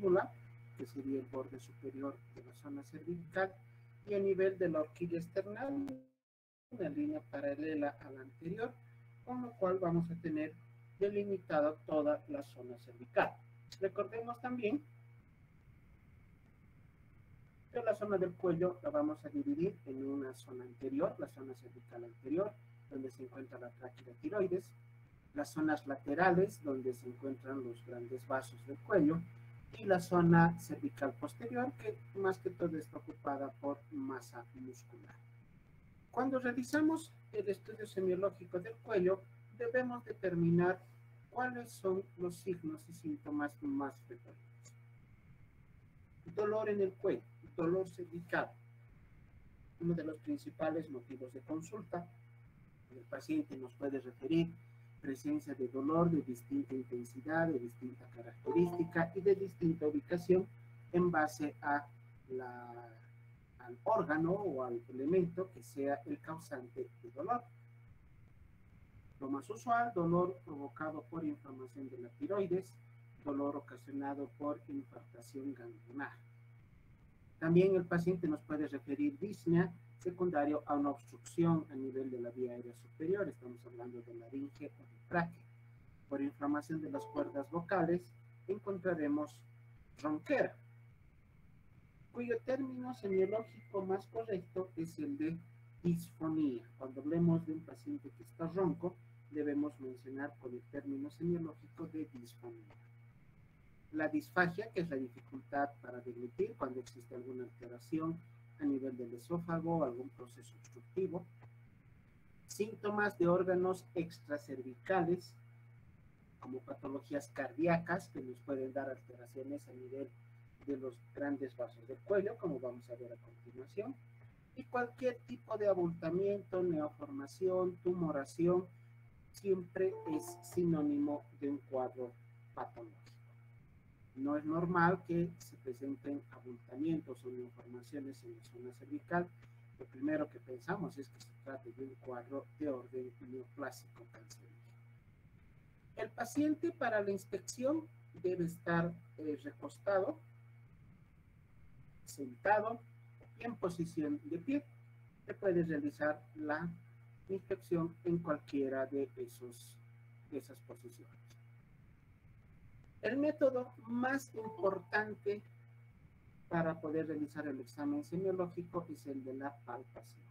médula, que sería el borde superior de la zona cervical, y a nivel de la horquilla esternal, una línea paralela a la anterior, con lo cual vamos a tener delimitada toda la zona cervical. Recordemos también que la zona del cuello la vamos a dividir en una zona anterior, la zona cervical anterior, donde se encuentra la tráquea tiroides, las zonas laterales, donde se encuentran los grandes vasos del cuello, y la zona cervical posterior, que más que todo está ocupada por masa muscular. Cuando realizamos el estudio semiológico del cuello, debemos determinar cuáles son los signos y síntomas más frecuentes. Dolor en el cuello, dolor cervical, uno de los principales motivos de consulta. El paciente nos puede referir presencia de dolor de distinta intensidad, de distinta característica y de distinta ubicación en base al órgano o al elemento que sea el causante de dolor. Lo más usual, dolor provocado por inflamación de la tiroides, dolor ocasionado por infartación ganglionar. También el paciente nos puede referir disnea secundario a una obstrucción a nivel de la vía aérea superior, estamos hablando de laringe o de tráquea. Por inflamación de las cuerdas vocales encontraremos ronquera, cuyo término semiológico más correcto es el de disfonía. Cuando hablemos de un paciente que está ronco, debemos mencionar con el término semiológico de disfonía. La disfagia, que es la dificultad para deglutir cuando existe alguna alteración a nivel del esófago o algún proceso obstructivo. Síntomas de órganos extracervicales, como patologías cardíacas, que nos pueden dar alteraciones a nivel de los grandes vasos del cuello, como vamos a ver a continuación. Y cualquier tipo de abultamiento, neoformación, tumoración, siempre es sinónimo de un cuadro patológico. No es normal que se presenten abultamientos o neoformaciones en la zona cervical. Lo primero que pensamos es que se trata de un cuadro de orden neoplásico cancerígeno. El paciente para la inspección debe estar recostado, sentado y en posición de pie. Se puede realizar la inspección en cualquiera de esas posiciones. El método más importante para poder realizar el examen semiológico es el de la palpación.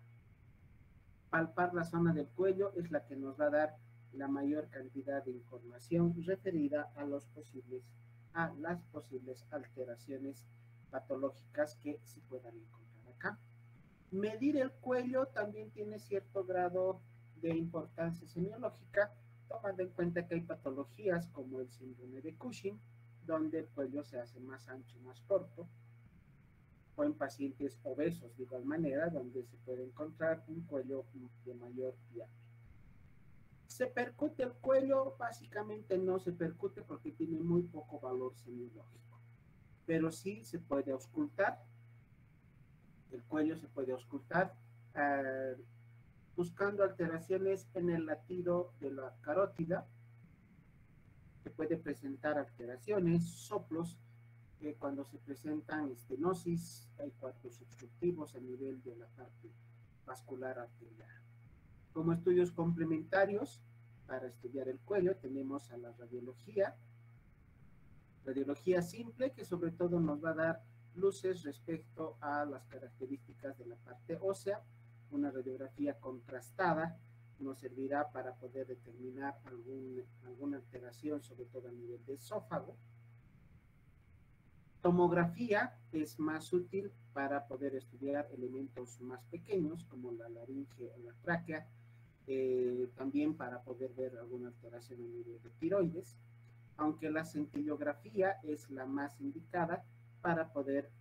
Palpar la zona del cuello es la que nos va a dar la mayor cantidad de información referida a las posibles alteraciones patológicas que se puedan encontrar acá. Medir el cuello también tiene cierto grado de importancia semiológica, tomando en cuenta que hay patologías como el síndrome de Cushing, donde el cuello se hace más ancho y más corto, o en pacientes obesos de igual manera, donde se puede encontrar un cuello de mayor diámetro. ¿Se percute el cuello? Básicamente no se percute porque tiene muy poco valor semiológico, pero sí se puede auscultar. El cuello se puede auscultar buscando alteraciones en el latido de la carótida. Se puede presentar alteraciones, soplos, cuando se presentan estenosis, hay cuadros obstructivos a nivel de la parte vascular arterial. Como estudios complementarios para estudiar el cuello tenemos a la radiología simple, que sobre todo nos va a dar luces respecto a las características de la parte ósea. Una radiografía contrastada nos servirá para poder determinar alguna alteración, sobre todo a nivel de esófago. Tomografía es más útil para poder estudiar elementos más pequeños como la laringe o la tráquea, también para poder ver alguna alteración a nivel de tiroides, aunque la centellografía es la más indicada para poder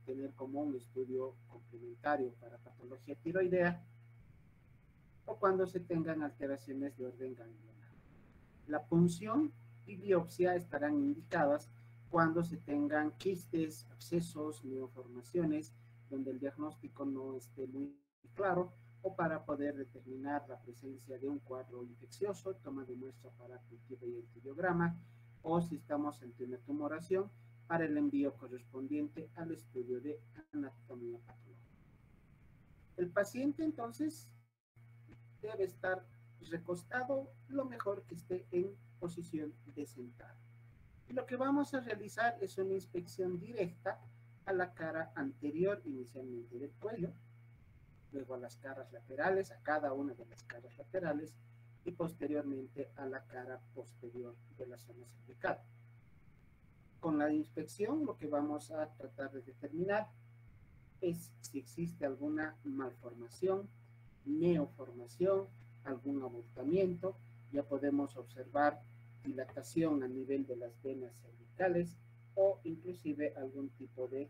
tener como un estudio complementario para patología tiroidea o cuando se tengan alteraciones de orden ganglionar. La punción y biopsia estarán indicadas cuando se tengan quistes, abscesos, neoformaciones, donde el diagnóstico no esté muy claro, o para poder determinar la presencia de un cuadro infeccioso, toma de muestra para cultivo y antibiograma, o si estamos ante una tumoración, para el envío correspondiente al estudio de anatomía patológica. El paciente entonces debe estar recostado, lo mejor que esté en posición de sentado. Y lo que vamos a realizar es una inspección directa a la cara anterior, inicialmente del cuello, luego a las caras laterales, a cada una de las caras laterales, y posteriormente a la cara posterior de la zona cervical. Con la inspección lo que vamos a tratar de determinar es si existe alguna malformación, neoformación, algún abultamiento. Ya podemos observar dilatación a nivel de las venas cervicales o inclusive algún tipo de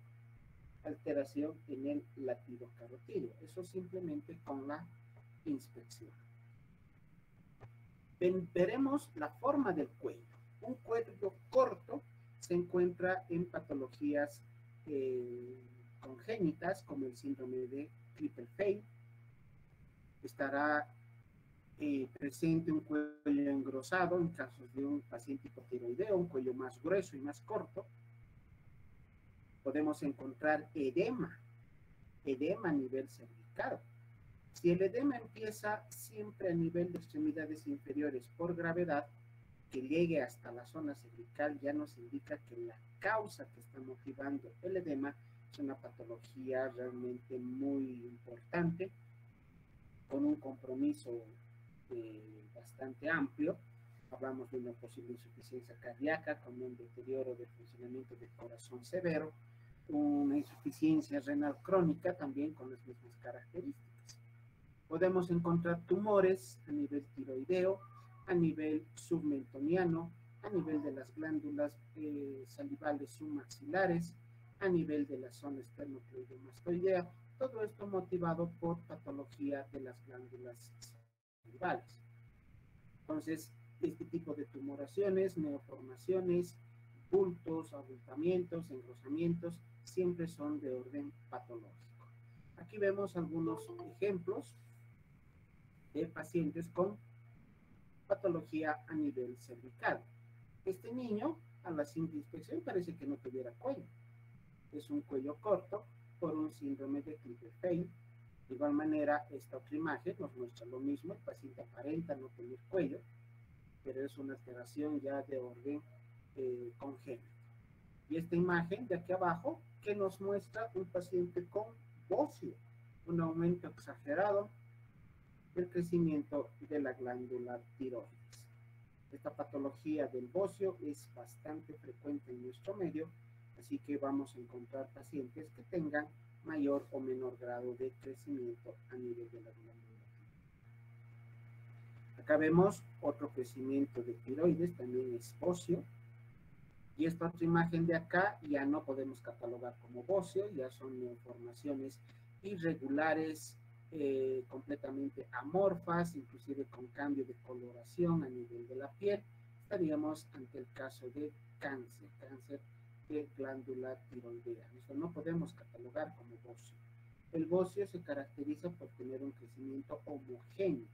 alteración en el latido carotídeo. Eso simplemente con la inspección. Veremos la forma del cuello. Un cuello corto se encuentra en patologías congénitas como el síndrome de Klippel-Feil. Estará presente un cuello engrosado en casos de un paciente hipotiroideo, un cuello más grueso y más corto. Podemos encontrar edema a nivel cervical. Si el edema empieza siempre a nivel de extremidades inferiores por gravedad, que llegue hasta la zona cervical ya nos indica que la causa que está motivando el edema es una patología realmente muy importante, con un compromiso bastante amplio. Hablamos de una posible insuficiencia cardíaca con un deterioro del funcionamiento del corazón severo, una insuficiencia renal crónica también con las mismas características. Podemos encontrar tumores a nivel tiroideo, a nivel submentoniano, a nivel de las glándulas salivales submaxilares, a nivel de la zona esternocleidomastoidea, todo esto motivado por patología de las glándulas salivales. Entonces, este tipo de tumoraciones, neoformaciones, bultos, abultamientos, engrosamientos, siempre son de orden patológico. Aquí vemos algunos ejemplos de pacientes con patología a nivel cervical. Este niño, a la simple inspección, parece que no tuviera cuello. Es un cuello corto por un síndrome de Klippel-Feil. De igual manera, esta otra imagen nos muestra lo mismo. El paciente aparenta no tener cuello, pero es una alteración ya de orden congénito. Y esta imagen de aquí abajo que nos muestra un paciente con bocio, un aumento exagerado del crecimiento de la glándula tiroides. Esta patología del bocio es bastante frecuente en nuestro medio, así que vamos a encontrar pacientes que tengan mayor o menor grado de crecimiento a nivel de la glándula. Acá vemos otro crecimiento de tiroides, también es bocio. Y esta otra imagen de acá ya no podemos catalogar como bocio, ya son neoformaciones irregulares, completamente amorfas, inclusive con cambio de coloración a nivel de la piel. Estaríamos ante el caso de cáncer de glándula tiroidea. Esto no podemos catalogar como bocio. El bocio se caracteriza por tener un crecimiento homogéneo.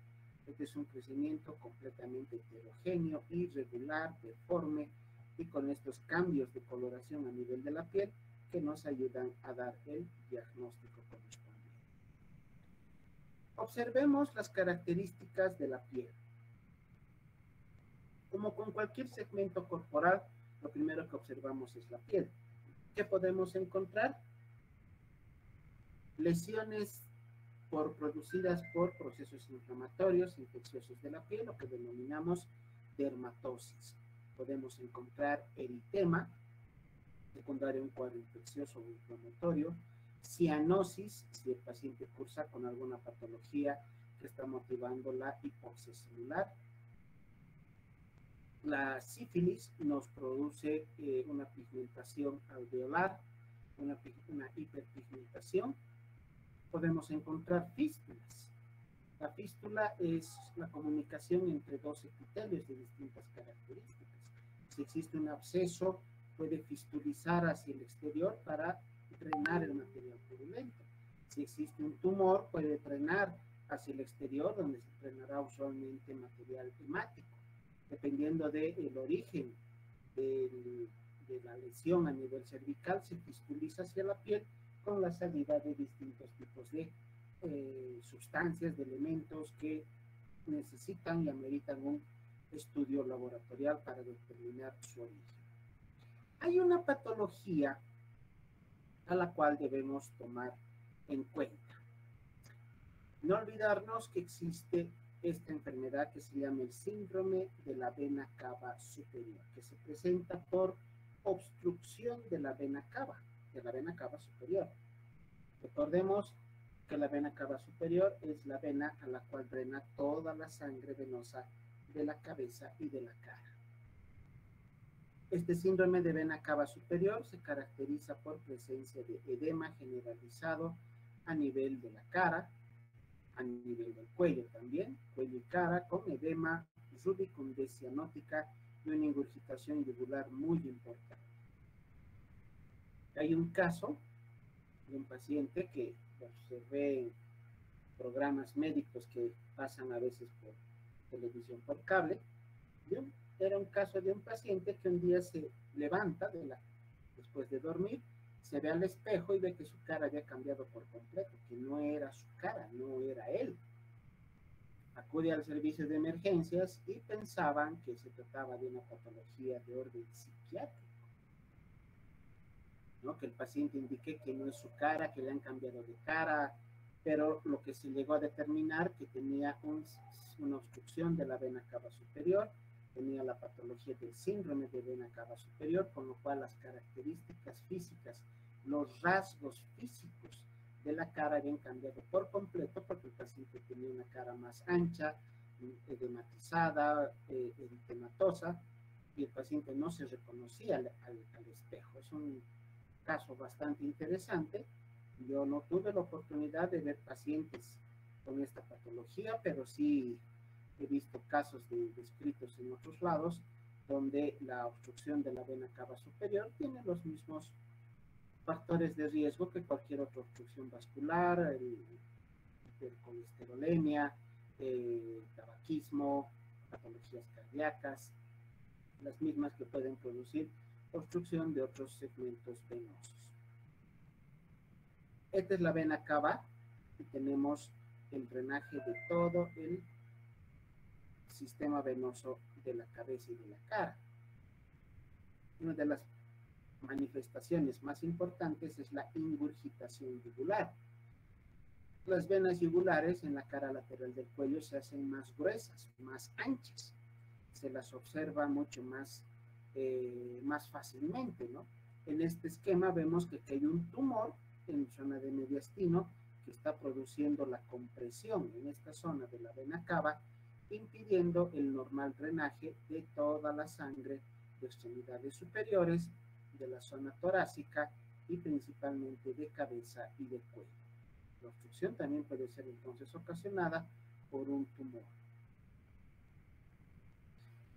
Este es un crecimiento completamente heterogéneo, irregular, deforme, y con estos cambios de coloración a nivel de la piel que nos ayudan a dar el diagnóstico correspondiente. Observemos las características de la piel. Como con cualquier segmento corporal, lo primero que observamos es la piel. ¿Qué podemos encontrar? Lesiones producidas por procesos inflamatorios, infecciosos de la piel, lo que denominamos dermatosis. Podemos encontrar eritema, secundario a un cuadro infeccioso o inflamatorio, cianosis, si el paciente cursa con alguna patología que está motivando la hipoxia celular. La sífilis nos produce una pigmentación alveolar, una hiperpigmentación. Podemos encontrar fístulas. La fístula es la comunicación entre dos epitelios de distintas características. Si existe un absceso, puede fistulizar hacia el exterior para drenar el material purulento. Si existe un tumor, puede drenar hacia el exterior, donde se drenará usualmente material hemático. Dependiendo del origen de la lesión a nivel cervical se fistuliza hacia la piel con la salida de distintos tipos de sustancias, de elementos que necesitan y ameritan un estudio laboratorial para determinar su origen. Hay una patología a la cual debemos tomar en cuenta. No olvidarnos que existe esta enfermedad que se llama el síndrome de la vena cava superior, que se presenta por obstrucción de la vena cava superior. Recordemos que la vena cava superior es la vena a la cual drena toda la sangre venosa de la cabeza y de la cara. Este síndrome de vena cava superior se caracteriza por presencia de edema generalizado a nivel de la cara, a nivel del cuello también, cuello y cara, con edema, rubicundez cianótica y una ingurgitación yugular muy importante. Hay un caso de un paciente que observé en programas médicos que pasan a veces por televisión por cable. Era un caso de un paciente que un día se levanta después de dormir, se ve al espejo y ve que su cara había cambiado por completo, que no era su cara, no era él. Acude al servicio de emergencias y pensaban que se trataba de una patología de orden psiquiátrico, ¿no? Que el paciente indique que no es su cara, que le han cambiado de cara, pero lo que se llegó a determinar que tenía una obstrucción de la vena cava superior, tenía la patología del síndrome de vena cava superior, con lo cual las características físicas, los rasgos físicos de la cara habían cambiado por completo, porque el paciente tenía una cara más ancha, edematizada, eritematosa, y el paciente no se reconocía al espejo. Es un caso bastante interesante. Yo no tuve la oportunidad de ver pacientes con esta patología, pero sí he visto casos descritos en otros lados donde la obstrucción de la vena cava superior tiene los mismos factores de riesgo que cualquier otra obstrucción vascular, hipercolesterolemia, tabaquismo, patologías cardíacas, las mismas que pueden producir obstrucción de otros segmentos venosos. Esta es la vena cava y tenemos el drenaje de todo el sistema venoso de la cabeza y de la cara. Una de las manifestaciones más importantes es la ingurgitación yugular. Las venas yugulares en la cara lateral del cuello se hacen más gruesas, más anchas. Se las observa mucho más fácilmente, ¿no? En este esquema vemos que hay un tumor en zona de mediastino que está produciendo la compresión en esta zona de la vena cava, impidiendo el normal drenaje de toda la sangre de extremidades superiores, de la zona torácica y principalmente de cabeza y de cuello. La obstrucción también puede ser entonces ocasionada por un tumor.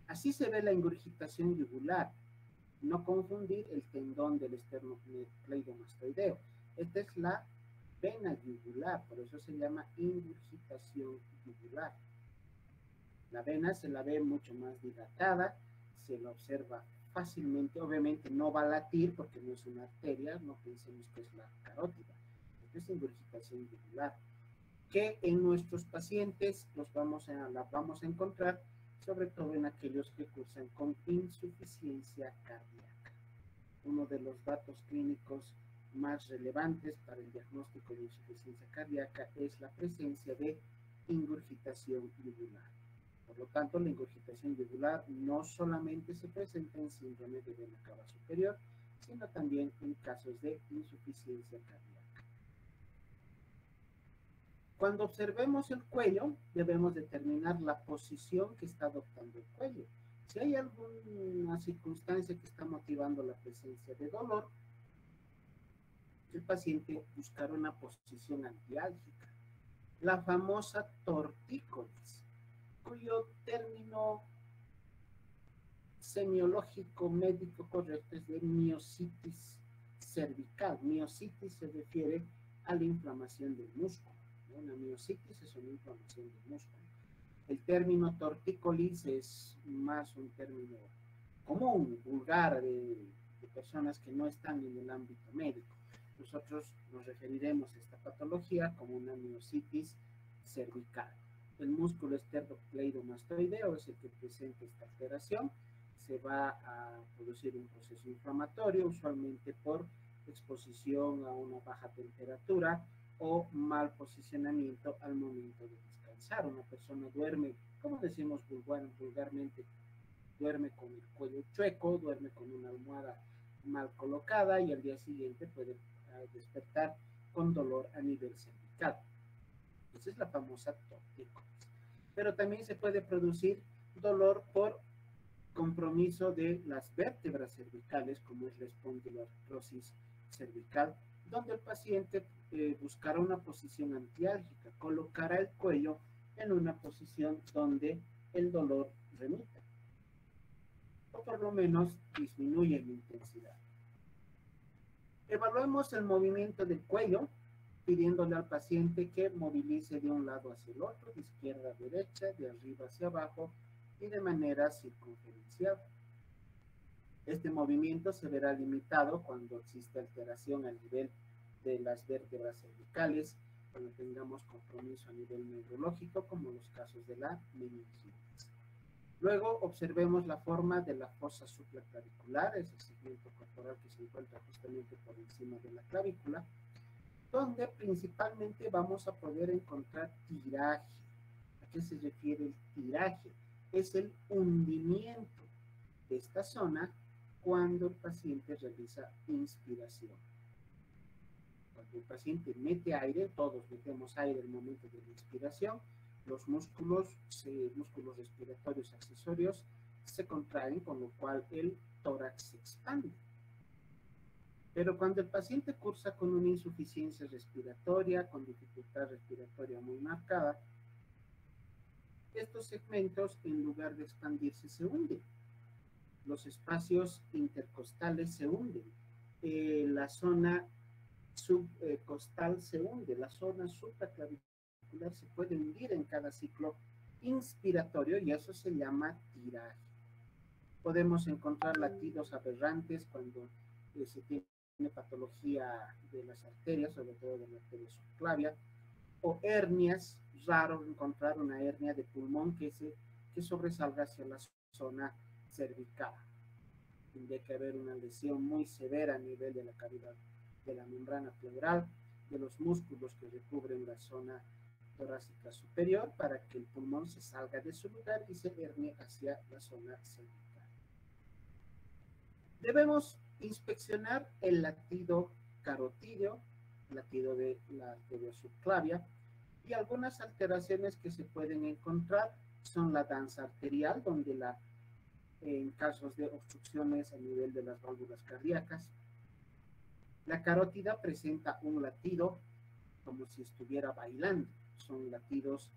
Así se ve la ingurgitación yugular. No confundir el tendón del esternocleidomastoideo. Esta es la vena yugular, por eso se llama ingurgitación yugular. La vena se la ve mucho más dilatada, se la observa fácilmente, obviamente no va a latir porque no es una arteria, no pensemos que es la carótida. Esta es ingurgitación yugular, que en nuestros pacientes la vamos a encontrar sobre todo en aquellos que cursan con insuficiencia cardíaca. Uno de los datos clínicos más relevantes para el diagnóstico de insuficiencia cardíaca es la presencia de ingurgitación yugular. Por lo tanto, la ingurgitación yugular no solamente se presenta en síndrome de vena cava superior, sino también en casos de insuficiencia cardíaca. Cuando observemos el cuello, debemos determinar la posición que está adoptando el cuello. Si hay alguna circunstancia que está motivando la presencia de dolor, el paciente buscará una posición antiálgica, la famosa tortícolis, cuyo término semiológico médico correcto es de miositis cervical. Miositis se refiere a la inflamación del músculo. Una miositis es una inflamación del músculo. El término tortícolis es más un término común, vulgar, de personas que no están en el ámbito médico. Nosotros nos referiremos a esta patología como una miositis cervical. El músculo esternocleidomastoideo es el que presenta esta alteración. Se va a producir un proceso inflamatorio, usualmente por exposición a una baja temperatura o mal posicionamiento al momento de descansar. Una persona duerme, como decimos vulgarmente, duerme con el cuello chueco, duerme con una almohada mal colocada y al día siguiente puede despertar con dolor a nivel cervical. Esa es la famosa tortícolis. Pero también se puede producir dolor por compromiso de las vértebras cervicales, como es la espondiloartrosis cervical, donde el paciente buscará una posición antiálgica, colocará el cuello en una posición donde el dolor remita, o por lo menos disminuye en intensidad. Evaluemos el movimiento del cuello, pidiéndole al paciente que movilice de un lado hacia el otro, de izquierda a derecha, de arriba hacia abajo y de manera circunferencial. Este movimiento se verá limitado cuando existe alteración a nivel de las vértebras cervicales, cuando tengamos compromiso a nivel neurológico, como los casos de la meningitis. Luego observemos la forma de la fosa supraclavicular, es el segmento corporal que se encuentra justamente por encima de la clavícula, donde principalmente vamos a poder encontrar tiraje. ¿A qué se refiere el tiraje? Es el hundimiento de esta zona cuando el paciente realiza inspiración. Cuando el paciente mete aire, todos metemos aire en el momento de la inspiración, los músculos respiratorios accesorios se contraen, con lo cual el tórax se expande. Pero cuando el paciente cursa con una insuficiencia respiratoria, con dificultad respiratoria muy marcada, estos segmentos, en lugar de expandirse, se hunden. Los espacios intercostales se hunden. La zona subcostal se hunde. La zona supraclavicular se puede hundir en cada ciclo inspiratorio y eso se llama tiraje. Podemos encontrar latidos aberrantes cuando se tiene patología de las arterias, sobre todo de la arteria subclavia, o hernias. Raro encontrar una hernia de pulmón que sobresalga hacia la zona cervical. Tendría que haber una lesión muy severa a nivel de la cavidad de la membrana pleural, de los músculos que recubren la zona torácica superior, para que el pulmón se salga de su lugar y se herne hacia la zona cervical. Debemos inspeccionar el latido carotídeo, latido de la arteria subclavia, y algunas alteraciones que se pueden encontrar son la danza arterial, donde en casos de obstrucciones a nivel de las válvulas cardíacas, la carótida presenta un latido como si estuviera bailando. Son latidos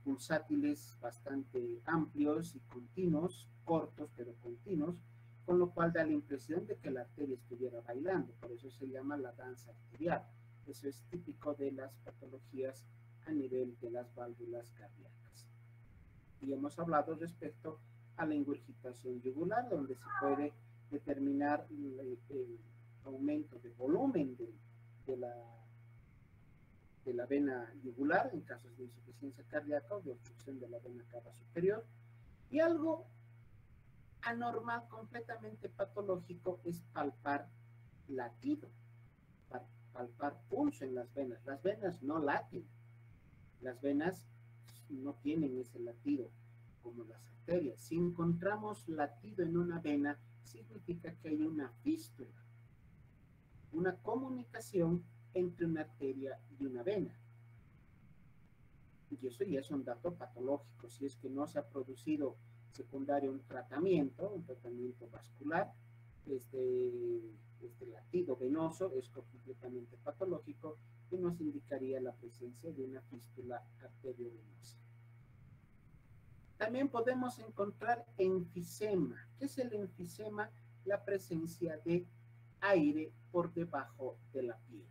pulsátiles bastante amplios y continuos, cortos pero continuos, con lo cual da la impresión de que la arteria estuviera bailando. Por eso se llama la danza arterial. Eso es típico de las patologías a nivel de las válvulas cardíacas. Y hemos hablado respecto a la ingurgitación yugular, donde se puede determinar el aumento de volumen de la vena yugular en casos de insuficiencia cardíaca o de obstrucción de la vena cava superior. Y algo anormal, completamente patológico, es palpar latido, palpar pulso en las venas. Las venas no laten, las venas no tienen ese latido como las arterias. Si encontramos latido en una vena, significa que hay una fístula, una comunicación entre una arteria y una vena. Y eso ya es un dato patológico. Si es que no se ha producido secundario un tratamiento vascular, este latido venoso es completamente patológico y nos indicaría la presencia de una fístula arteriovenosa. También podemos encontrar enfisema. ¿Qué es el enfisema? La presencia de aire por debajo de la piel.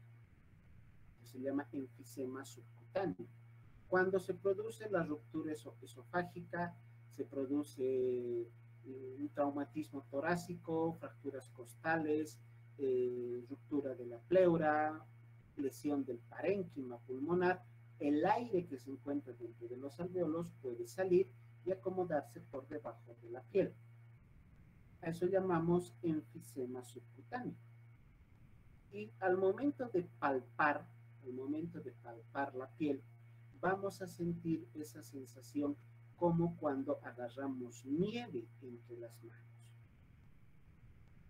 Se llama enfisema subcutáneo. Cuando se produce la ruptura esofágica, se produce un traumatismo torácico, fracturas costales, ruptura de la pleura, lesión del parénquima pulmonar, el aire que se encuentra dentro de los alvéolos puede salir y acomodarse por debajo de la piel. A eso llamamos enfisema subcutáneo. Y al momento de palpar la piel, vamos a sentir esa sensación como cuando agarramos nieve entre las manos.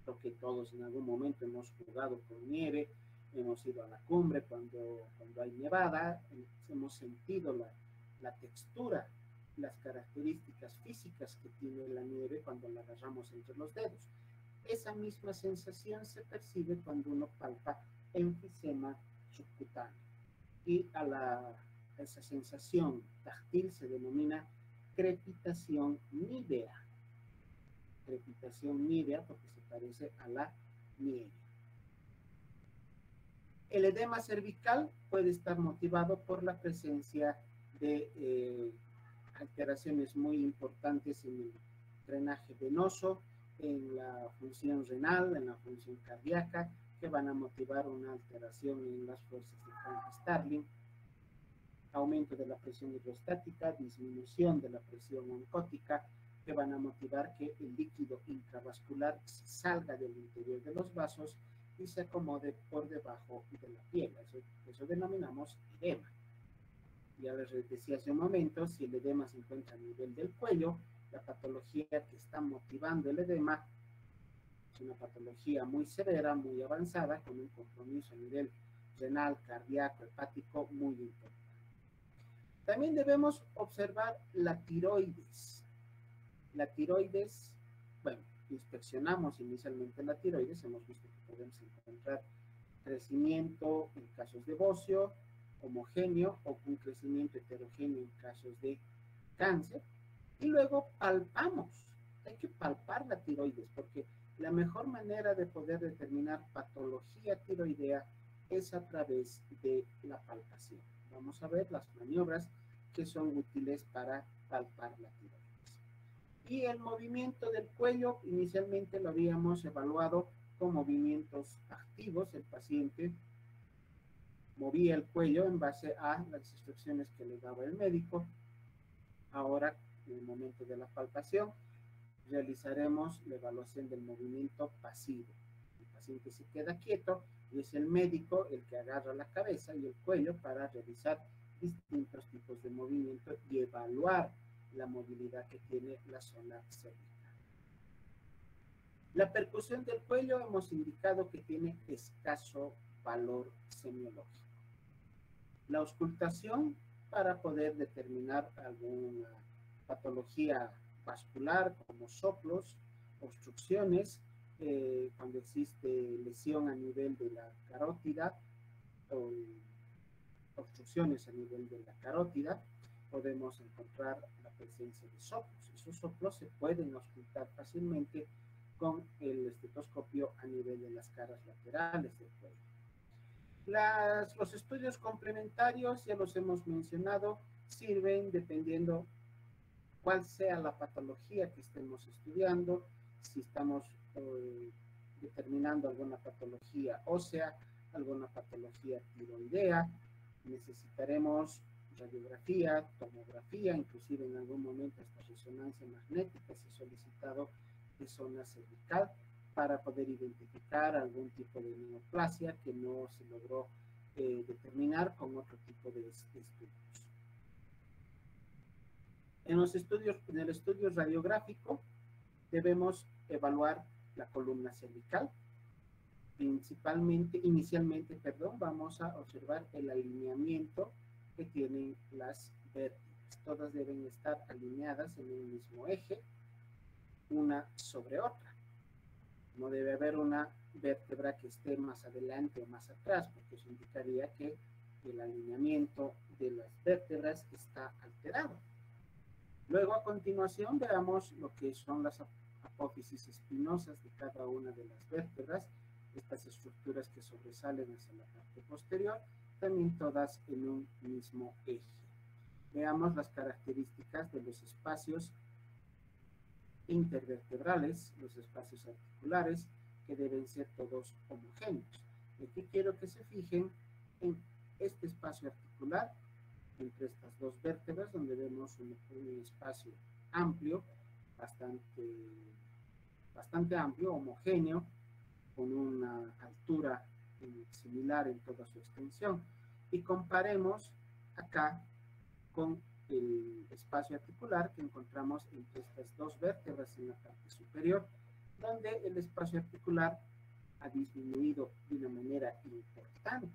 Creo que todos en algún momento hemos jugado con nieve, hemos ido a la cumbre cuando hay nevada, hemos sentido la textura, las características físicas que tiene la nieve cuando la agarramos entre los dedos. Esa misma sensación se percibe cuando uno palpa enfisema subcutáneo. Y a esa sensación táctil se denomina crepitación nívea. Crepitación nívea porque se parece a la nieve. El edema cervical puede estar motivado por la presencia de alteraciones muy importantes en el drenaje venoso, en la función renal, en la función cardíaca, que van a motivar una alteración en las fuerzas de Frank-Starling, aumento de la presión hidrostática, disminución de la presión oncótica, que van a motivar que el líquido intravascular salga del interior de los vasos y se acomode por debajo de la piel. Eso denominamos edema. Ya les decía hace un momento, si el edema se encuentra a nivel del cuello, la patología que está motivando el edema es una patología muy severa, muy avanzada, con un compromiso a nivel renal, cardíaco, hepático muy importante. También debemos observar la tiroides. La tiroides, bueno, inspeccionamos inicialmente la tiroides, hemos visto que podemos encontrar crecimiento en casos de bocio, homogéneo o un crecimiento heterogéneo en casos de cáncer. Y luego palpamos. Hay que palpar la tiroides porque la mejor manera de poder determinar patología tiroidea es a través de la palpación. Vamos a ver las maniobras que son útiles para palpar la tiroides. Y el movimiento del cuello, inicialmente lo habíamos evaluado con movimientos activos. El paciente movía el cuello en base a las instrucciones que le daba el médico. Ahora, en el momento de la palpación, realizaremos la evaluación del movimiento pasivo. El paciente se queda quieto y es el médico el que agarra la cabeza y el cuello para realizar distintos tipos de movimiento y evaluar la movilidad que tiene la zona cervical. La percusión del cuello hemos indicado que tiene escaso valor semiológico. La auscultación para poder determinar alguna patología vascular como soplos, obstrucciones, cuando existe lesión a nivel de la carótida o obstrucciones a nivel de la carótida, podemos encontrar la presencia de soplos. Esos soplos se pueden auscultar fácilmente con el estetoscopio a nivel de las caras laterales del cuello. Los estudios complementarios, ya los hemos mencionado, sirven dependiendo cuál sea la patología que estemos estudiando, si estamos determinando alguna patología ósea, alguna patología tiroidea, necesitaremos radiografía, tomografía, inclusive en algún momento hasta resonancia magnética se ha solicitado de zona cervical para poder identificar algún tipo de neoplasia que no se logró determinar con otro tipo de estudios. En el estudio radiográfico debemos evaluar la columna cervical. Inicialmente, vamos a observar el alineamiento que tienen las vértebras. Todas deben estar alineadas en un mismo eje, una sobre otra. No debe haber una vértebra que esté más adelante o más atrás, porque eso indicaría que el alineamiento de las vértebras está alterado. Luego, a continuación, veamos lo que son las apófisis espinosas de cada una de las vértebras, estas estructuras que sobresalen hacia la parte posterior, también todas en un mismo eje. Veamos las características de los espacios intervertebrales, los espacios articulares, que deben ser todos homogéneos. Y aquí quiero que se fijen en este espacio articular entre estas dos vértebras, donde vemos un espacio amplio, bastante amplio, homogéneo, con una altura similar en toda su extensión. Y comparemos acá con el espacio articular que encontramos entre estas dos vértebras en la parte superior, donde el espacio articular ha disminuido de una manera importante.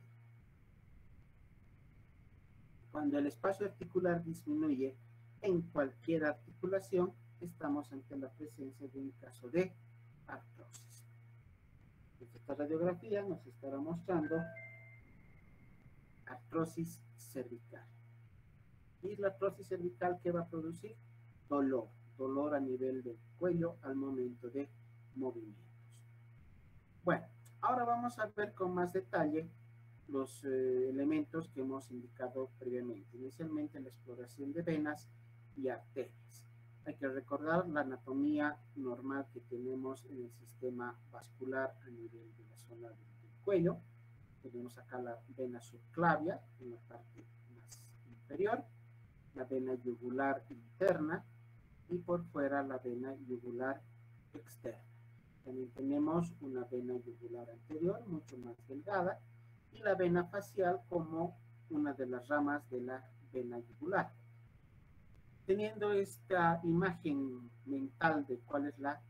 Cuando el espacio articular disminuye en cualquier articulación, estamos ante la presencia de un caso de artrosis. Esta radiografía nos estará mostrando artrosis cervical. Y la artrosis cervical, ¿qué va a producir? Dolor a nivel del cuello al momento de movimientos. Bueno, ahora vamos a ver con más detalle los elementos que hemos indicado previamente. Inicialmente la exploración de venas y arterias. Hay que recordar la anatomía normal que tenemos en el sistema vascular a nivel de la zona del cuello. Tenemos acá la vena subclavia en la parte más inferior, la vena yugular interna y por fuera la vena yugular externa. También tenemos una vena yugular anterior mucho más delgada y la vena facial como una de las ramas de la vena yugular. Teniendo esta imagen mental de cuál es la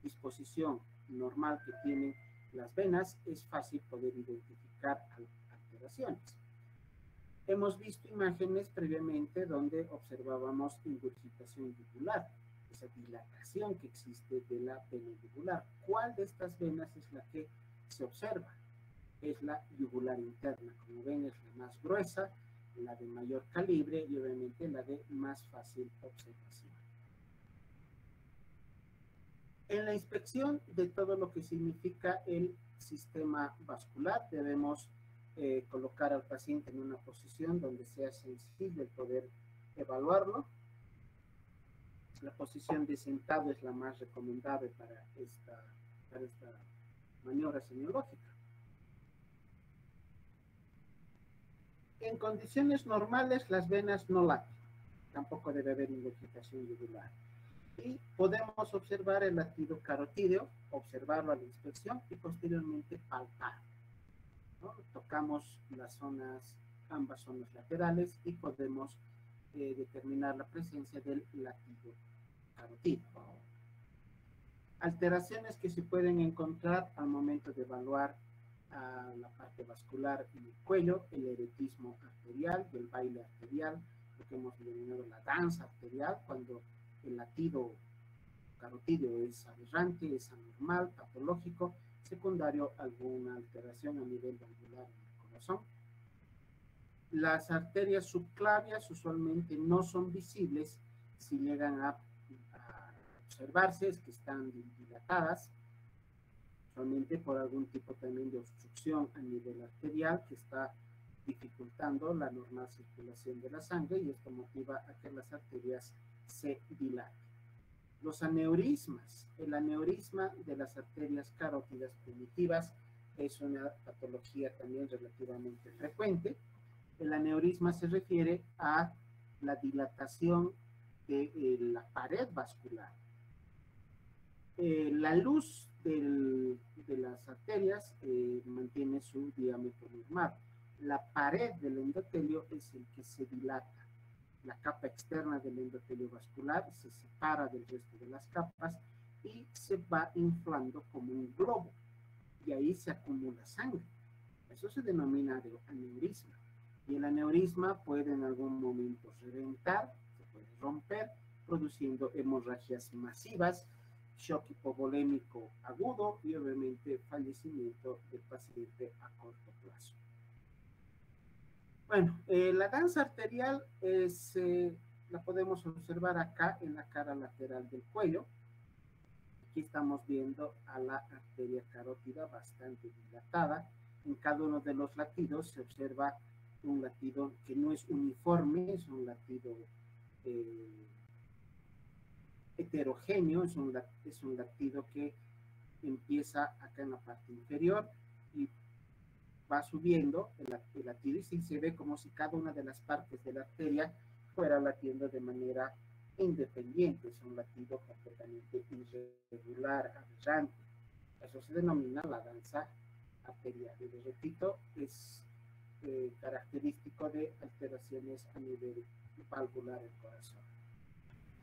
disposición normal que tienen las venas, es fácil poder identificar alteraciones. Hemos visto imágenes previamente donde observábamos ingurgitación yugular, esa dilatación que existe de la vena yugular. ¿Cuál de estas venas es la que se observa? Es la yugular interna. Como ven, es la más gruesa, la de mayor calibre y obviamente la de más fácil observación. En la inspección de todo lo que significa el sistema vascular, debemos colocar al paciente en una posición donde sea sencillo el poder evaluarlo. La posición de sentado es la más recomendable para esta maniobra semiológica. En condiciones normales las venas no laten, tampoco debe haber ingurgitación yugular. Y podemos observar el latido carotídeo, observarlo a la inspección y posteriormente palpar, ¿no? Tocamos ambas zonas laterales y podemos determinar la presencia del latido carotídeo. Alteraciones que se pueden encontrar al momento de evaluar a la parte vascular en el cuello, el eretismo arterial y el baile arterial, lo que hemos denominado la danza arterial, cuando el latido carotídeo es aberrante, es anormal, patológico, secundario a alguna alteración a nivel valvular en el corazón. Las arterias subclavias usualmente no son visibles si llegan a observarse, es que están dilatadas, usualmente por algún tipo también de obstrucción a nivel arterial que está dificultando la normal circulación de la sangre y esto motiva a que las arterias se dilaten. Los aneurismas, el aneurisma de las arterias carótidas primitivas es una patología también relativamente frecuente. El aneurisma se refiere a la dilatación de la pared vascular. La luz de las arterias mantiene su diámetro normal. La pared del endotelio es el que se dilata. La capa externa del endotelio vascular se separa del resto de las capas y se va inflando como un globo. Y ahí se acumula sangre. Eso se denomina aneurisma. Y el aneurisma puede en algún momento reventar, se puede romper, produciendo hemorragias masivas, shock hipovolémico agudo y obviamente fallecimiento del paciente a corto plazo. Bueno, la danza arterial la podemos observar acá en la cara lateral del cuello. Aquí estamos viendo a la arteria carótida bastante dilatada. En cada uno de los latidos se observa un latido que no es uniforme, es un latido heterogéneo, es un latido que empieza acá en la parte inferior y va subiendo el latido, y sí se ve como si cada una de las partes de la arteria fuera latiendo de manera independiente. Es un latido completamente irregular, aberrante. Eso se denomina la danza arterial. Y les repito, es característico de alteraciones a nivel valvular del corazón.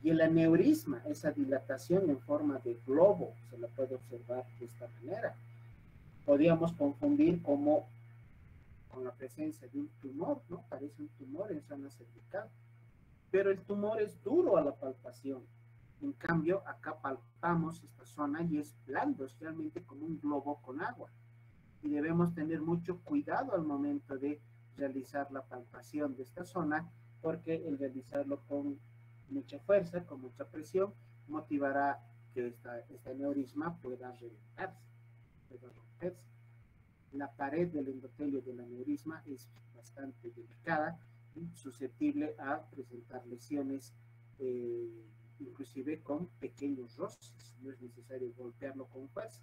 Y el aneurisma, esa dilatación en forma de globo, se la puede observar de esta manera. Podríamos confundir como con la presencia de un tumor, ¿no? Parece un tumor en zona cervical, pero el tumor es duro a la palpación. En cambio, acá palpamos esta zona y es blando, es realmente como un globo con agua. Y debemos tener mucho cuidado al momento de realizar la palpación de esta zona, porque el realizarlo con mucha fuerza, con mucha presión, motivará que este aneurisma pueda reventarse, pueda romperse. La pared del endotelio del aneurisma es bastante delicada y susceptible a presentar lesiones, inclusive con pequeños roces. No es necesario golpearlo con fuerza.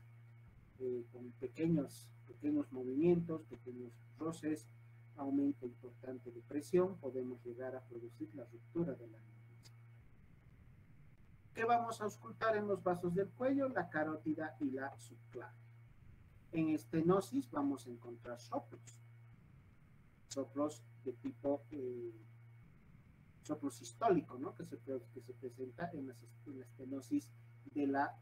Con pequeños movimientos, pequeños roces, aumento importante de presión, podemos llegar a producir la ruptura del aneurisma. ¿Qué vamos a auscultar en los vasos del cuello? La carótida y la subclavia. En estenosis vamos a encontrar soplos de tipo soplo sistólico, ¿no? que se presenta en la estenosis de la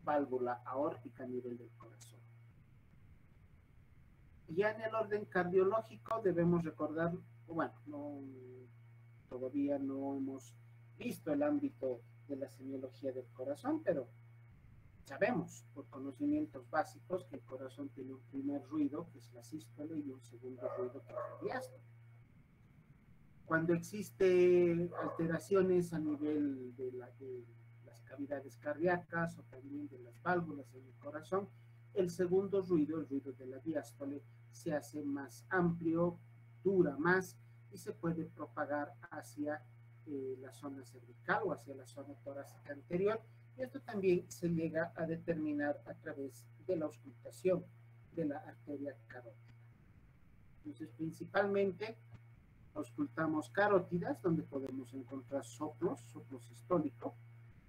válvula aórtica a nivel del corazón. Ya en el orden cardiológico debemos recordar, bueno, todavía no hemos visto el ámbito de la semiología del corazón, pero sabemos por conocimientos básicos que el corazón tiene un primer ruido, que es la sístole, y un segundo ruido, que es la diástole. Cuando existe alteraciones a nivel de las cavidades cardíacas o también de las válvulas en el corazón, el segundo ruido, el ruido de la diástole, se hace más amplio, dura más y se puede propagar hacia la zona cervical o hacia la zona torácica anterior. Y esto también se llega a determinar a través de la auscultación de la arteria carótida. Entonces, principalmente auscultamos carótidas, donde podemos encontrar soplo sistólico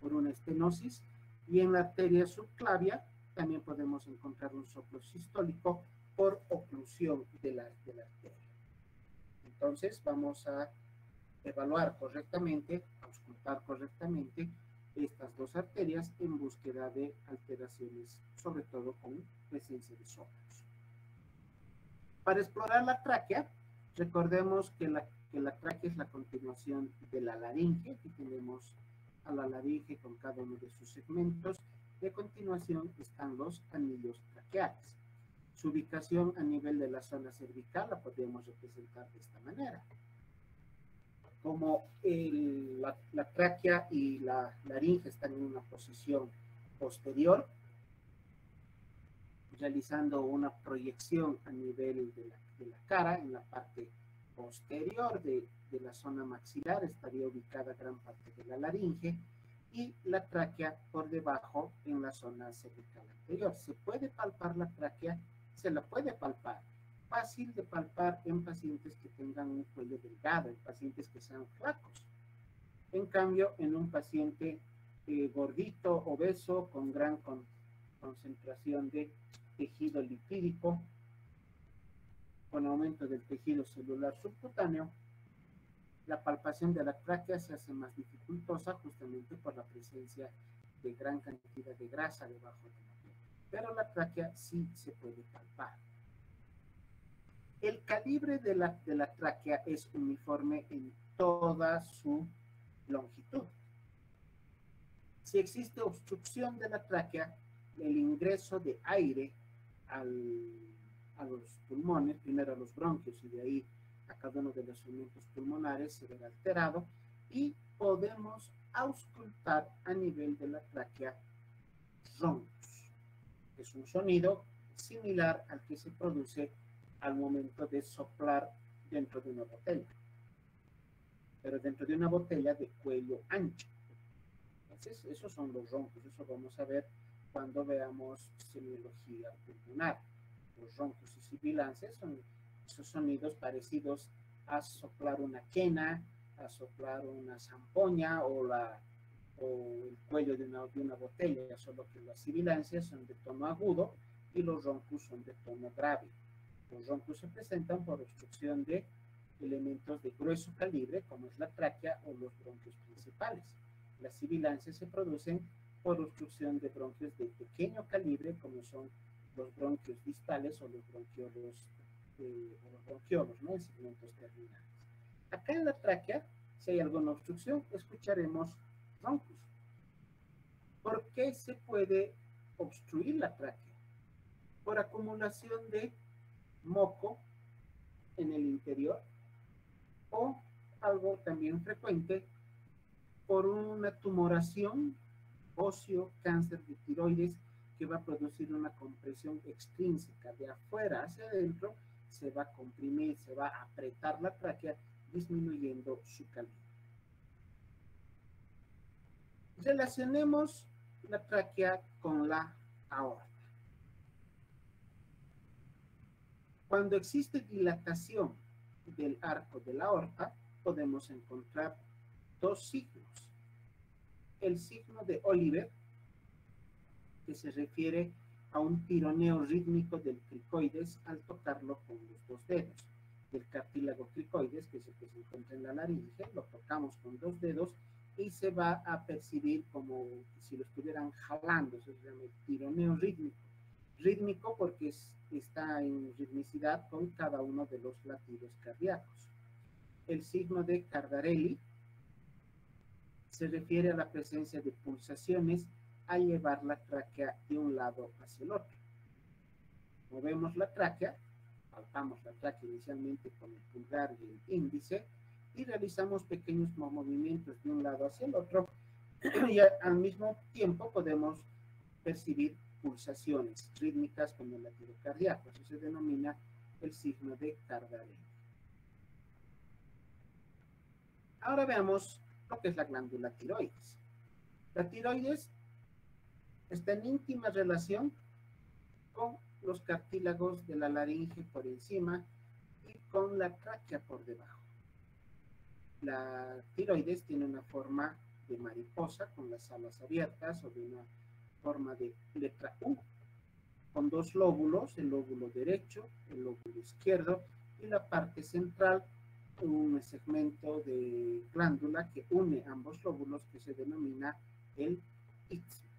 por una estenosis, y en la arteria subclavia también podemos encontrar un soplo sistólico por oclusión de la arteria. Entonces vamos a evaluar correctamente, auscultar correctamente estas dos arterias en búsqueda de alteraciones, sobre todo con presencia de soplos. Para explorar la tráquea, recordemos que la tráquea es la continuación de la laringe. Aquí tenemos a la laringe con cada uno de sus segmentos, y a continuación están los anillos traqueales. Su ubicación a nivel de la zona cervical la podemos representar de esta manera. Como la tráquea y la laringe están en una posición posterior, realizando una proyección a nivel de la cara, en la parte posterior de la zona maxilar estaría ubicada gran parte de la laringe, y la tráquea por debajo en la zona cervical anterior. Se puede palpar la tráquea, se la puede palpar. Fácil de palpar en pacientes que tengan un cuello delgado, en pacientes que sean flacos. En cambio, en un paciente gordito, obeso, con gran concentración de tejido lipídico, con aumento del tejido celular subcutáneo, la palpación de la tráquea se hace más dificultosa justamente por la presencia de gran cantidad de grasa debajo de la piel. Pero la tráquea sí se puede palpar. El calibre de la tráquea es uniforme en toda su longitud. Si existe obstrucción de la tráquea, el ingreso de aire a los pulmones, primero a los bronquios y de ahí a cada uno de los segmentos pulmonares, se verá alterado, y podemos auscultar a nivel de la tráquea roncos. Es un sonido similar al que se produce al momento de soplar dentro de una botella, pero dentro de una botella de cuello ancho. sibilances, esos son los roncos, eso vamos a ver cuando veamos semiología pulmonar. Los roncos y sibilances son esos sonidos parecidos a soplar una quena, a soplar una zampoña o el cuello de una botella, solo que las sibilancias son de tono agudo y los roncos son de tono grave. Los roncos se presentan por obstrucción de elementos de grueso calibre, como es la tráquea o los bronquios principales. Las sibilancias se producen por obstrucción de bronquios de pequeño calibre, como son los bronquios distales o los bronquiolos, ¿no? En segmentos terminales. Acá en la tráquea, si hay alguna obstrucción, escucharemos roncos. ¿Por qué se puede obstruir la tráquea? Por acumulación de moco en el interior o algo también frecuente por una tumoración óseo, cáncer de tiroides que va a producir una compresión extrínseca de afuera hacia adentro, se va a comprimir, se va a apretar la tráquea disminuyendo su calidad. Relacionemos la tráquea con la aorta. Cuando existe dilatación del arco de la aorta, podemos encontrar dos signos. El signo de Oliver, que se refiere a un tironeo rítmico del cricoides al tocarlo con los dos dedos. Del cartílago cricoides, que es el que se encuentra en la laringe, lo tocamos con dos dedos y se va a percibir como si lo estuvieran jalando, eso se llama el tironeo rítmico. Rítmico porque está en ritmicidad con cada uno de los latidos cardíacos. El signo de Cardarelli se refiere a la presencia de pulsaciones al llevar la tráquea de un lado hacia el otro. Movemos la tráquea, palpamos la tráquea inicialmente con el pulgar y el índice y realizamos pequeños movimientos de un lado hacia el otro y al mismo tiempo podemos percibir pulsaciones rítmicas con el latido cardíaco. Eso se denomina el signo de Cardarelli. Ahora veamos lo que es la glándula tiroides. La tiroides está en íntima relación con los cartílagos de la laringe por encima y con la tráquea por debajo. La tiroides tiene una forma de mariposa con las alas abiertas o de una forma de letra U, con dos lóbulos, el lóbulo derecho, el lóbulo izquierdo y la parte central, un segmento de glándula que une ambos lóbulos que se denomina el istmo.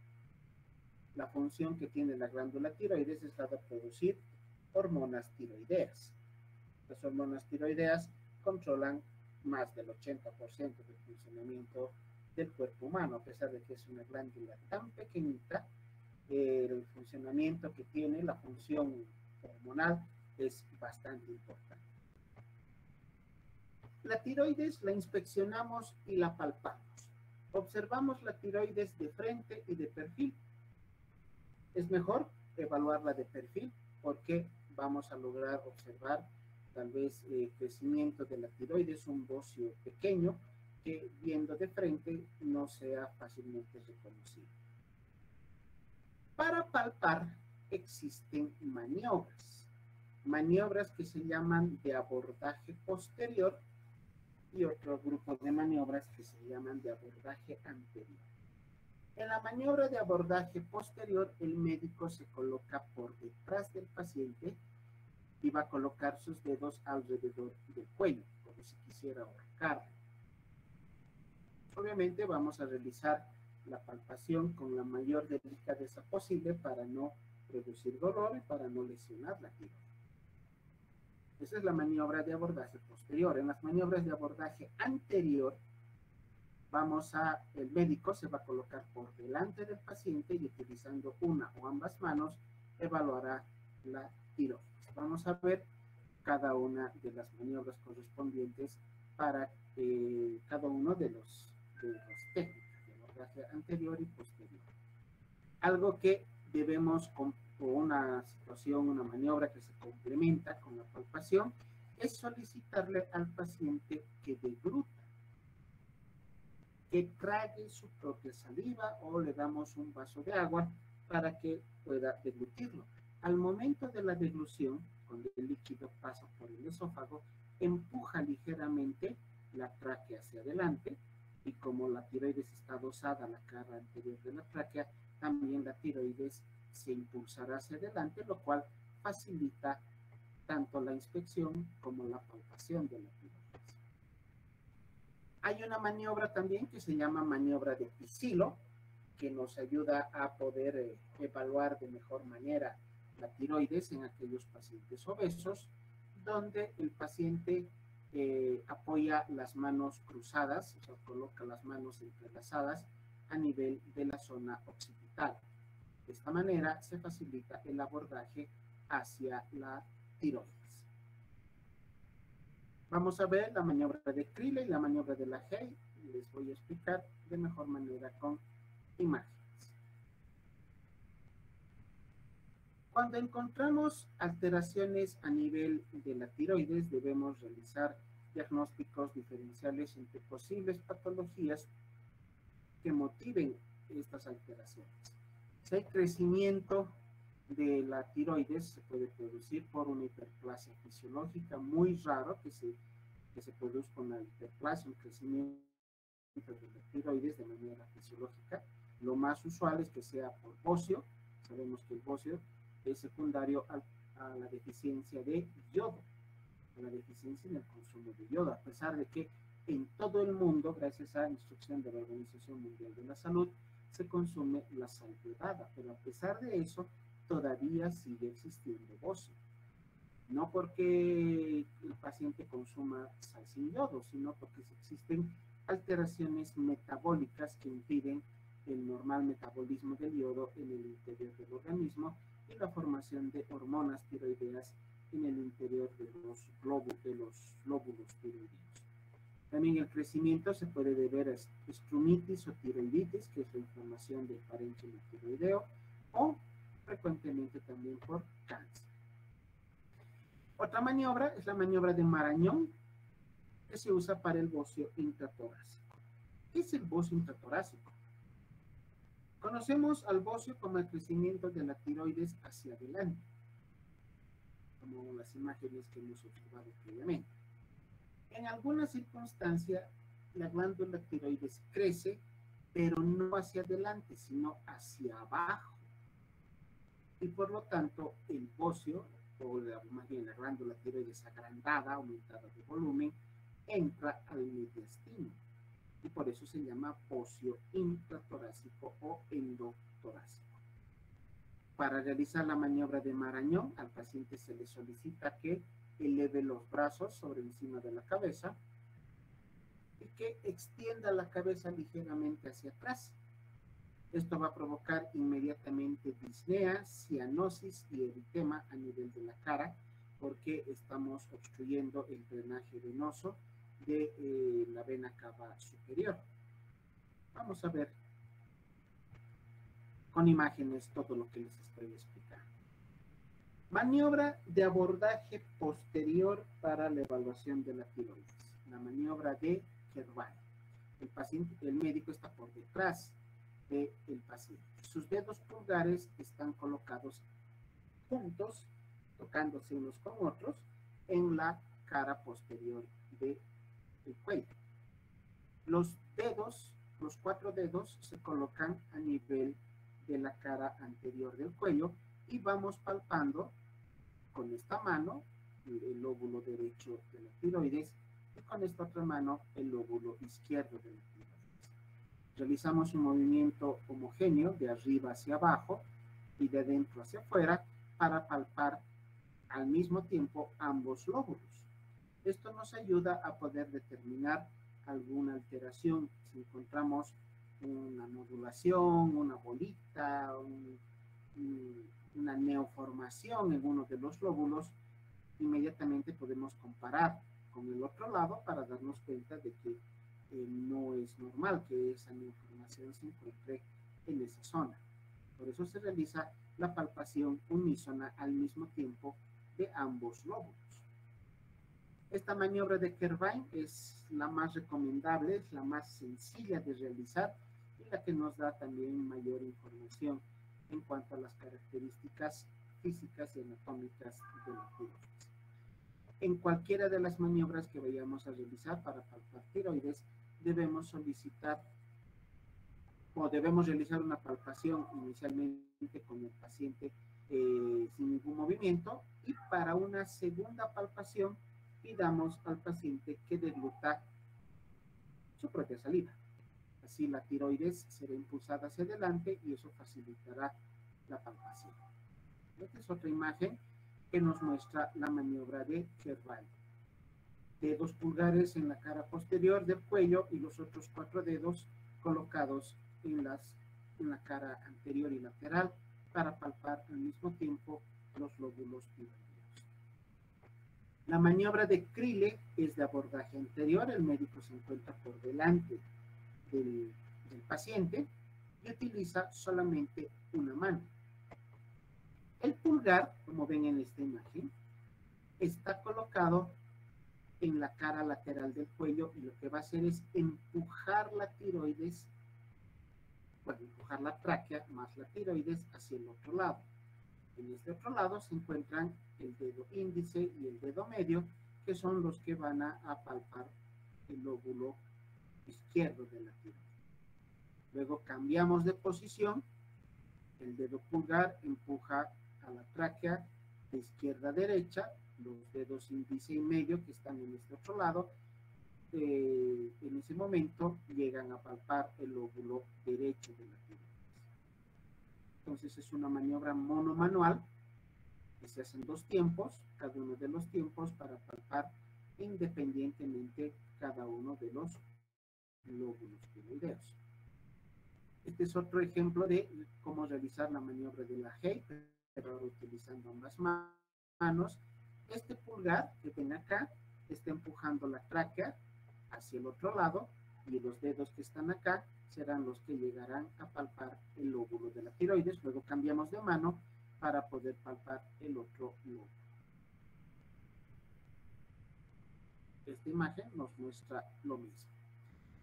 La función que tiene la glándula tiroides es la de producir hormonas tiroideas. Las hormonas tiroideas controlan más del 80% del funcionamiento del cuerpo humano, a pesar de que es una glándula tan pequeñita, el funcionamiento que tiene, la función hormonal, es bastante importante. La tiroides la inspeccionamos y la palpamos. Observamos la tiroides de frente y de perfil. Es mejor evaluarla de perfil porque vamos a lograr observar tal vez crecimiento de la tiroides, un bocio pequeño que viendo de frente no sea fácilmente reconocible. Para palpar existen maniobras que se llaman de abordaje posterior y otro grupo de maniobras que se llaman de abordaje anterior. En la maniobra de abordaje posterior, el médico se coloca por detrás del paciente y va a colocar sus dedos alrededor del cuello, como si quisiera ahorcarlo. Obviamente vamos a realizar la palpación con la mayor delicadeza posible para no producir dolor y para no lesionar la tiroides. Esa es la maniobra de abordaje posterior. En las maniobras de abordaje anterior, el médico se va a colocar por delante del paciente y utilizando una o ambas manos evaluará la tiroides. Vamos a ver cada una de las maniobras correspondientes para cada uno de los técnicas de abordaje anterior y posterior. Algo que debemos, o una situación, una maniobra que se complementa con la palpación, es solicitarle al paciente que degluta. que trague su propia saliva o le damos un vaso de agua para que pueda deglutirlo. Al momento de la deglución, cuando el líquido pasa por el esófago, empuja ligeramente la tráquea hacia adelante y como la tiroides está adosada a la cara anterior de la tráquea, también la tiroides se impulsará hacia adelante, lo cual facilita tanto la inspección como la palpación de la tiroides. Hay una maniobra también que se llama maniobra de Pisilo, que nos ayuda a poder evaluar de mejor manera la tiroides en aquellos pacientes obesos, donde el paciente apoya las manos cruzadas, o sea, coloca las manos entrelazadas a nivel de la zona occipital. De esta manera se facilita el abordaje hacia la tiroides. Vamos a ver la maniobra de Crilley y la maniobra de la Hay. Les voy a explicar de mejor manera con imágenes. Cuando encontramos alteraciones a nivel de la tiroides, debemos realizar diagnósticos diferenciales entre posibles patologías que motiven estas alteraciones. Si hay crecimiento de la tiroides, se puede producir por una hiperplasia fisiológica, muy raro que se produzca una hiperplasia, un crecimiento de la tiroides de manera fisiológica. Lo más usual es que sea por bocio. Sabemos que el bocio es secundario a la deficiencia de yodo, a la deficiencia en el consumo de yodo, a pesar de que en todo el mundo, gracias a la instrucción de la Organización Mundial de la Salud, se consume la sal iodada, pero a pesar de eso, todavía sigue existiendo bocio. No porque el paciente consuma sal sin yodo, sino porque existen alteraciones metabólicas que impiden el normal metabolismo del yodo en el interior del organismo y la formación de hormonas tiroideas en el interior de los lóbulos tiroideos. También el crecimiento se puede deber a estrumitis o tiroiditis, que es la inflamación del parénquima tiroideo, o frecuentemente también por cáncer. Otra maniobra es la maniobra de Marañón, que se usa para el bocio intratorácico. ¿Qué es el bocio intratorácico? Conocemos al bocio como el crecimiento de la tiroides hacia adelante, como las imágenes que hemos observado previamente. En alguna circunstancia, la glándula tiroides crece, pero no hacia adelante, sino hacia abajo. Y por lo tanto, el bocio, o más bien la glándula tiroides agrandada, aumentada de volumen, entra al mediastino. Y por eso se llama bocio intratorácico o endotorácico. Para realizar la maniobra de Marañón, al paciente se le solicita que eleve los brazos sobre encima de la cabeza y que extienda la cabeza ligeramente hacia atrás. Esto va a provocar inmediatamente disnea, cianosis y eritema a nivel de la cara, porque estamos obstruyendo el drenaje venoso de la vena cava superior. Vamos a ver con imágenes todo lo que les estoy explicando. Maniobra de abordaje posterior para la evaluación de la tiroides. La maniobra de Kervay. El médico está por detrás del paciente. Sus dedos pulgares están colocados juntos, tocándose unos con otros, en la cara posterior del cuello. Los los 4 dedos se colocan a nivel de la cara anterior del cuello y vamos palpando con esta mano el lóbulo derecho de la tiroides y con esta otra mano el lóbulo izquierdo de la tiroides. Realizamos un movimiento homogéneo de arriba hacia abajo y de adentro hacia afuera para palpar al mismo tiempo ambos lóbulos. Esto nos ayuda a poder determinar alguna alteración. Si encontramos una nodulación, una bolita, una neoformación en uno de los lóbulos, inmediatamente podemos comparar con el otro lado para darnos cuenta de que no es normal que esa neoformación se encuentre en esa zona. Por eso se realiza la palpación unísona al mismo tiempo de ambos lóbulos. Esta maniobra de Kervine es la más recomendable, es la más sencilla de realizar y la que nos da también mayor información en cuanto a las características físicas y anatómicas de la tiroides. En cualquiera de las maniobras que vayamos a realizar para palpar tiroides, debemos solicitar o debemos realizar una palpación inicialmente con el paciente sin ningún movimiento, y para una segunda palpación pidamos al paciente que degluta su propia saliva. Así la tiroides será impulsada hacia adelante y eso facilitará la palpación. Esta es otra imagen que nos muestra la maniobra de Kervine. Dedos pulgares en la cara posterior del cuello y los otros 4 dedos colocados en la cara anterior y lateral para palpar al mismo tiempo los lóbulos tiroideos. La maniobra de Crilley es de abordaje anterior. El médico se encuentra por delante del paciente y utiliza solamente una mano. El pulgar, como ven en esta imagen, está colocado en la cara lateral del cuello y lo que va a hacer es empujar la tiroides, bueno, empujar la tráquea más la tiroides hacia el otro lado. En este otro lado se encuentran el dedo índice y el dedo medio, que son los que van a palpar el lóbulo izquierdo de la tiroides. Luego cambiamos de posición, el dedo pulgar empuja a la tráquea de izquierda a derecha, los dedos índice y medio que están en este otro lado, en ese momento llegan a palpar el lóbulo derecho de la tiroides. Entonces es una maniobra monomanual que se hace en 2 tiempos, cada uno de los tiempos para palpar independientemente cada uno de los lóbulos tiroideos. Este es otro ejemplo de cómo realizar la maniobra de la Hay, pero ahora utilizando ambas manos. Este pulgar que ven acá está empujando la tráquea hacia el otro lado y los dedos que están acá serán los que llegarán a palpar el lóbulo de la tiroides. Luego cambiamos de mano para poder palpar el otro lóbulo. Esta imagen nos muestra lo mismo.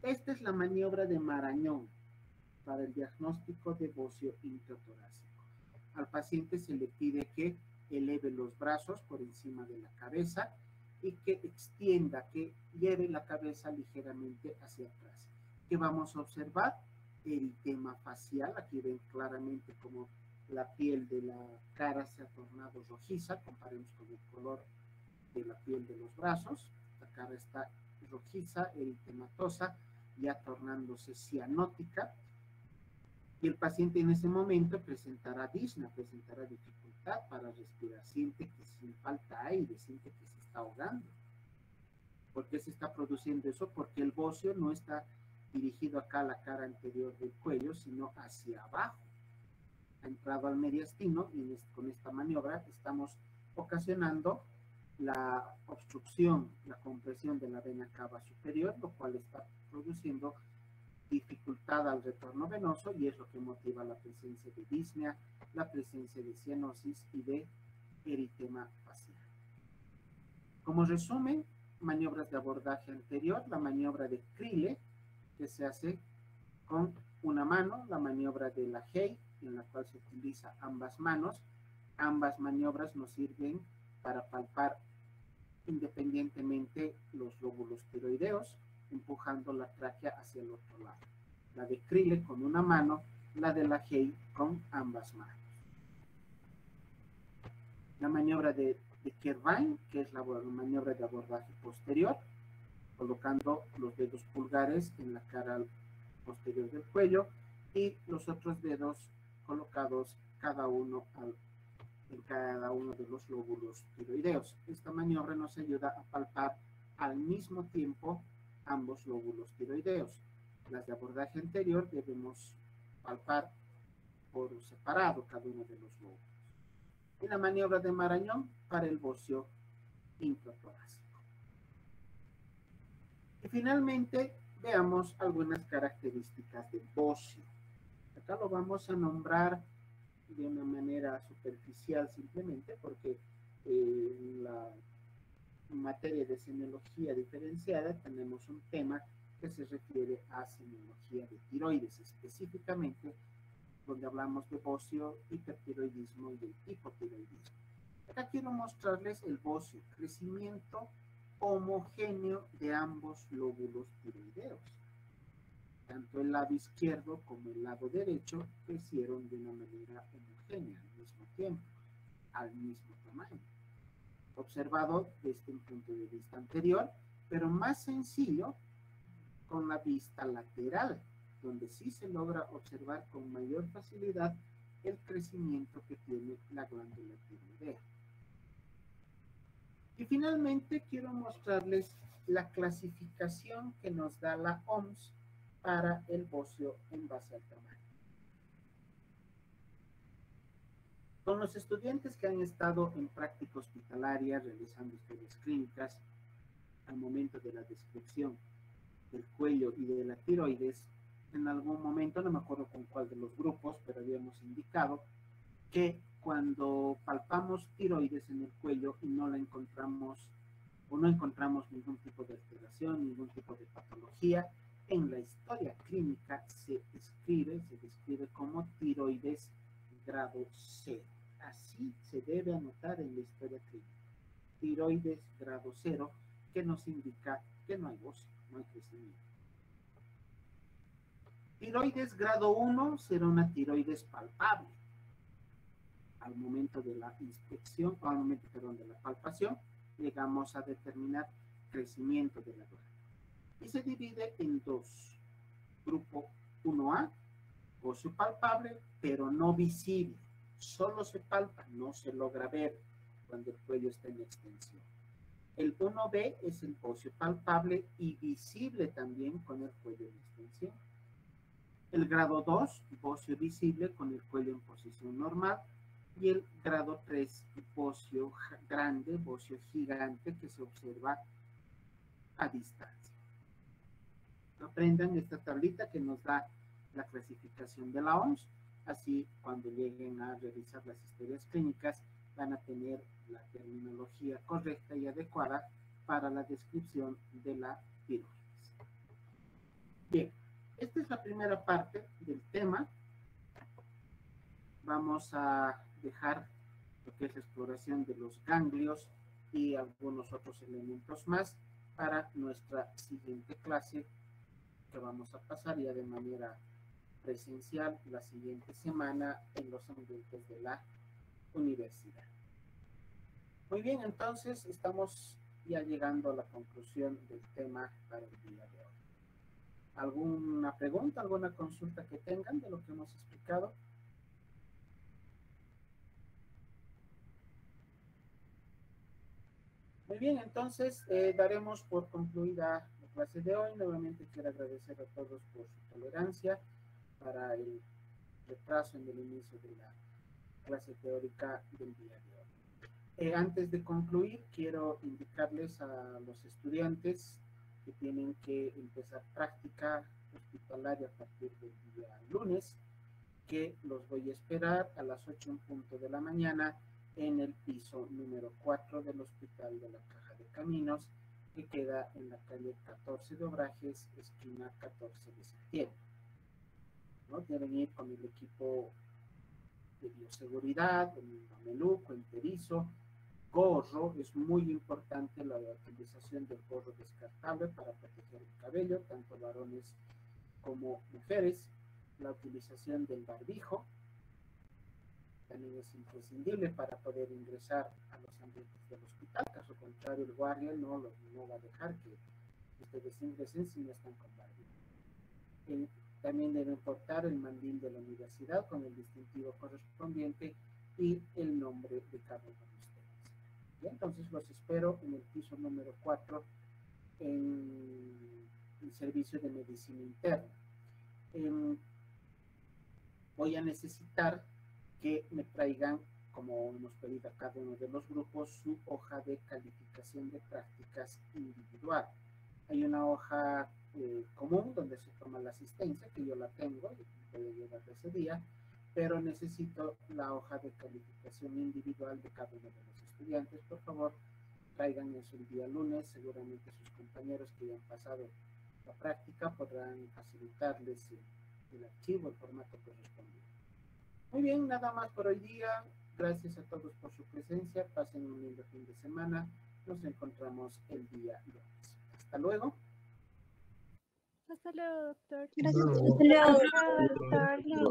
Esta es la maniobra de Marañón para el diagnóstico de bocio intratorácico. Al paciente se le pide que eleve los brazos por encima de la cabeza y que extienda, que lleve la cabeza ligeramente hacia atrás. ¿Qué vamos a observar? Eritema facial. Aquí ven claramente como la piel de la cara se ha tornado rojiza. Comparemos con el color de la piel de los brazos. La cara está rojiza, eritematosa, ya tornándose cianótica. Y el paciente en ese momento presentará disnea, presentará dificultad para respirar, siente que se falta aire, siente que se está ahogando. ¿Por qué se está produciendo eso? Porque el bocio no está dirigido acá a la cara anterior del cuello, sino hacia abajo. Ha entrado al mediastino y con esta maniobra estamos ocasionando la obstrucción, la compresión de la vena cava superior, lo cual está produciendo dificultad al retorno venoso y es lo que motiva la presencia de disnea, la presencia de cianosis y de eritema facial. Como resumen, maniobras de abordaje anterior, la maniobra de Crilley, que se hace con una mano, la maniobra de la Hay, en la cual se utiliza ambas manos. Ambas maniobras nos sirven para palpar independientemente los lóbulos tiroideos, empujando la tráquea hacia el otro lado. La de Crilley con una mano, la de la Hay con ambas manos. La maniobra de Kervine, que es la maniobra de abordaje posterior, colocando los dedos pulgares en la cara posterior del cuello y los otros dedos colocados cada uno en cada uno de los lóbulos tiroideos. Esta maniobra nos ayuda a palpar al mismo tiempo ambos lóbulos tiroideos. Las de abordaje anterior debemos palpar por separado cada uno de los lóbulos. Y la maniobra de Marañón para el bocio intratorácico. Y finalmente veamos algunas características del bocio. Acá lo vamos a nombrar de una manera superficial simplemente porque en materia de semiología diferenciada tenemos un tema que se refiere a semiología de tiroides, específicamente donde hablamos de bocio, hipertiroidismo y el hipotiroidismo. Acá quiero mostrarles el bocio, crecimiento homogéneo de ambos lóbulos tiroideos. Tanto el lado izquierdo como el lado derecho crecieron de una manera homogénea al mismo tiempo, al mismo tamaño. Observado desde un punto de vista anterior, pero más sencillo con la vista lateral, donde sí se logra observar con mayor facilidad el crecimiento que tiene la glándula tiroidea. Y finalmente quiero mostrarles la clasificación que nos da la OMS para el bocio en base al tamaño. Con los estudiantes que han estado en práctica hospitalaria realizando historias clínicas, al momento de la descripción del cuello y de la tiroides, en algún momento, no me acuerdo con cuál de los grupos, pero habíamos indicado que cuando palpamos tiroides en el cuello y no la encontramos o no encontramos ningún tipo de alteración, ningún tipo de patología, en la historia clínica se describe como tiroides grado 0. Así se debe anotar en la historia clínica. Tiroides grado 0, que nos indica que no hay bocio, no hay crecimiento. Tiroides grado 1 será una tiroides palpable. Al momento de la inspección, o al momento, perdón, de la palpación, llegamos a determinar crecimiento de la glándula. Y se divide en dos. Grupo 1A, bocio palpable, pero no visible. Solo se palpa, no se logra ver cuando el cuello está en extensión. El 1B es el bocio palpable y visible también con el cuello en extensión. El grado 2, bocio visible con el cuello en posición normal. Y el grado 3, bocio grande, bocio gigante que se observa a distancia. Aprendan esta tablita que nos da la clasificación de la OMS. Así, cuando lleguen a revisar las historias clínicas, van a tener la terminología correcta y adecuada para la descripción de la tiroides. Bien, esta es la primera parte del tema. Vamos a dejar lo que es la exploración de los ganglios y algunos otros elementos más para nuestra siguiente clase, que vamos a pasar ya de manera presencial la siguiente semana en los ambientes de la universidad. Muy bien, entonces estamos ya llegando a la conclusión del tema para el día de hoy. ¿Alguna pregunta, alguna consulta que tengan de lo que hemos explicado? Muy bien, entonces daremos por concluida la clase de hoy. Nuevamente quiero agradecer a todos por su tolerancia para el retraso en el inicio de la clase teórica del día de hoy. Antes de concluir, quiero indicarles a los estudiantes que tienen que empezar práctica hospitalaria a partir del día lunes, que los voy a esperar a las 8 en punto de la mañana en el piso número 4 del Hospital de la Caja de Caminos, que queda en la calle 14 de Obrajes, esquina 14 de septiembre. ¿No? Deben ir con el equipo de bioseguridad, el mameluco, enterizo, gorro. Es muy importante la utilización del gorro descartable para proteger el cabello, tanto varones como mujeres. La utilización del barbijo también es imprescindible para poder ingresar a los ambientes del hospital. Caso contrario, el guardia no va a dejar que ustedes ingresen si no están con barbijo. También debe portar el mandil de la universidad con el distintivo correspondiente y el nombre de cada uno de ustedes. Y entonces los espero en el piso número 4 en el servicio de medicina interna. Voy a necesitar que me traigan, como hemos pedido a cada uno de los grupos, su hoja de calificación de prácticas individual. Hay una hoja común donde se toma la asistencia, que yo la tengo y puedo llevar ese día, pero necesito la hoja de calificación individual de cada uno de los estudiantes. Por favor, traigan eso el día lunes. Seguramente sus compañeros que ya han pasado la práctica podrán facilitarles el archivo, el formato correspondiente. Muy bien, nada más por hoy día. Gracias a todos por su presencia. Pasen un lindo fin de semana. Nos encontramos el día lunes. Hasta luego. Hasta luego, doctor. Gracias. Hasta luego. Doctor.